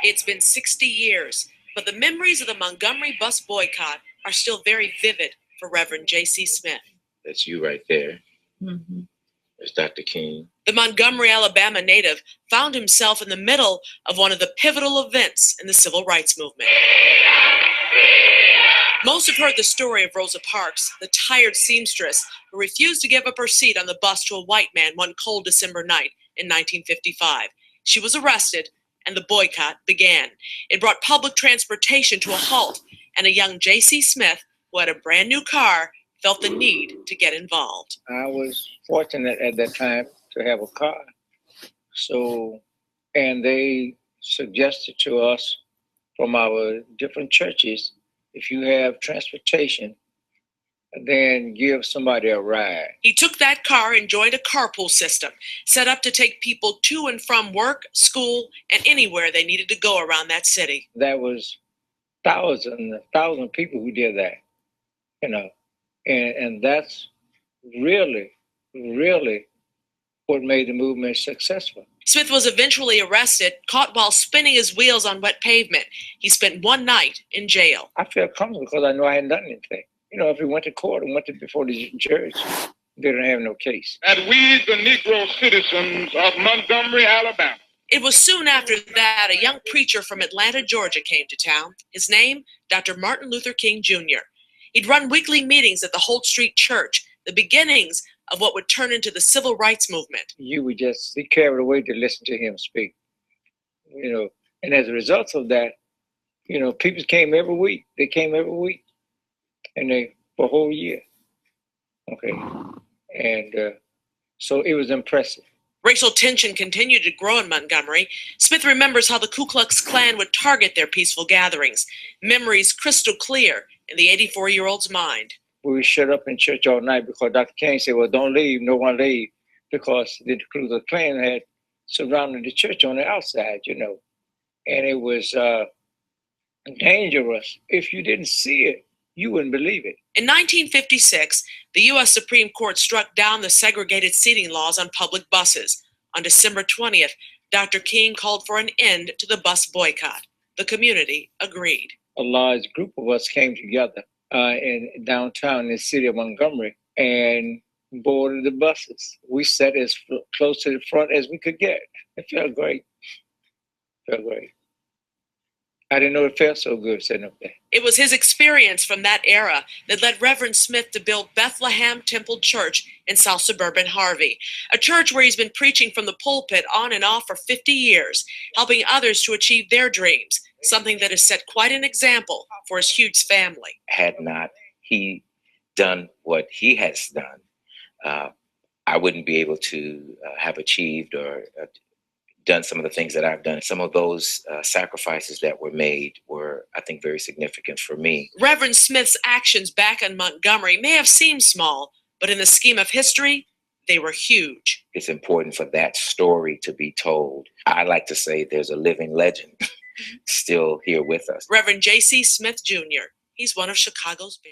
It's been 60 years, but the memories of the Montgomery bus boycott are still very vivid for Reverend J.C. Smith. That's you right there. Mm-hmm. There's Dr. King. The Montgomery, Alabama native found himself in the middle of one of the pivotal events in the civil rights movement. Most have heard the story of Rosa Parks, the tired seamstress who refused to give up her seat on the bus to a white man one cold December night in 1955. She was arrested, and the boycott began. It brought public transportation to a halt, and a young J.C. Smith, who had a brand new car, felt the need to get involved. I was fortunate at that time to have a car. And they suggested to us from our different churches, if you have transportation, then give somebody a ride. He took that car and joined a carpool system set up to take people to and from work, school, and anywhere they needed to go around that city. There was thousands people who did that, and that's really what made the movement successful. Smith was eventually arrested, caught while spinning his wheels on wet pavement. He spent one night in jail. I felt comfortable because I knew I hadn't done anything. If we went to court and before the judge, they didn't have no case. And we, the Negro citizens of Montgomery, Alabama. It was soon after that a young preacher from Atlanta, Georgia came to town. His name, Dr. Martin Luther King Jr. He'd run weekly meetings at the Holt Street Church, the beginnings of what would turn into the civil rights movement. You would just be carried away to listen to him speak. And as a result of that, people came every week. They came every week. And for a whole year. Okay. And so it was impressive. Racial tension continued to grow in Montgomery. Smith remembers how the Ku Klux Klan would target their peaceful gatherings. Memories crystal clear in the 84-year-old's mind. We would shut up in church all night because Dr. King said, well, don't leave, no one leave, because the Ku Klux Klan had surrounded the church on the outside, And it was dangerous. If you didn't see it, you wouldn't believe it. In 1956, the U.S. Supreme Court struck down the segregated seating laws on public buses. On December 20th, Dr. King called for an end to the bus boycott. The community agreed. A large group of us came together in downtown in the city of Montgomery and boarded the buses. We sat as close to the front as we could get. It felt great. I didn't know it felt so good sitting up there. It was his experience from that era that led Reverend Smith to build Bethlehem Temple Church in South Suburban Harvey, a church where he's been preaching from the pulpit on and off for 50 years, helping others to achieve their dreams, something that has set quite an example for his huge family. Had not he done what he has done, I wouldn't be able to have achieved or done some of the things that I've done. Some of those sacrifices that were made were, I think, very significant for me. Reverend Smith's actions back in Montgomery may have seemed small, but in the scheme of history, they were huge. It's important for that story to be told. I like to say there's a living legend still here with us. Reverend J.C. Smith Jr. He's one of Chicago's very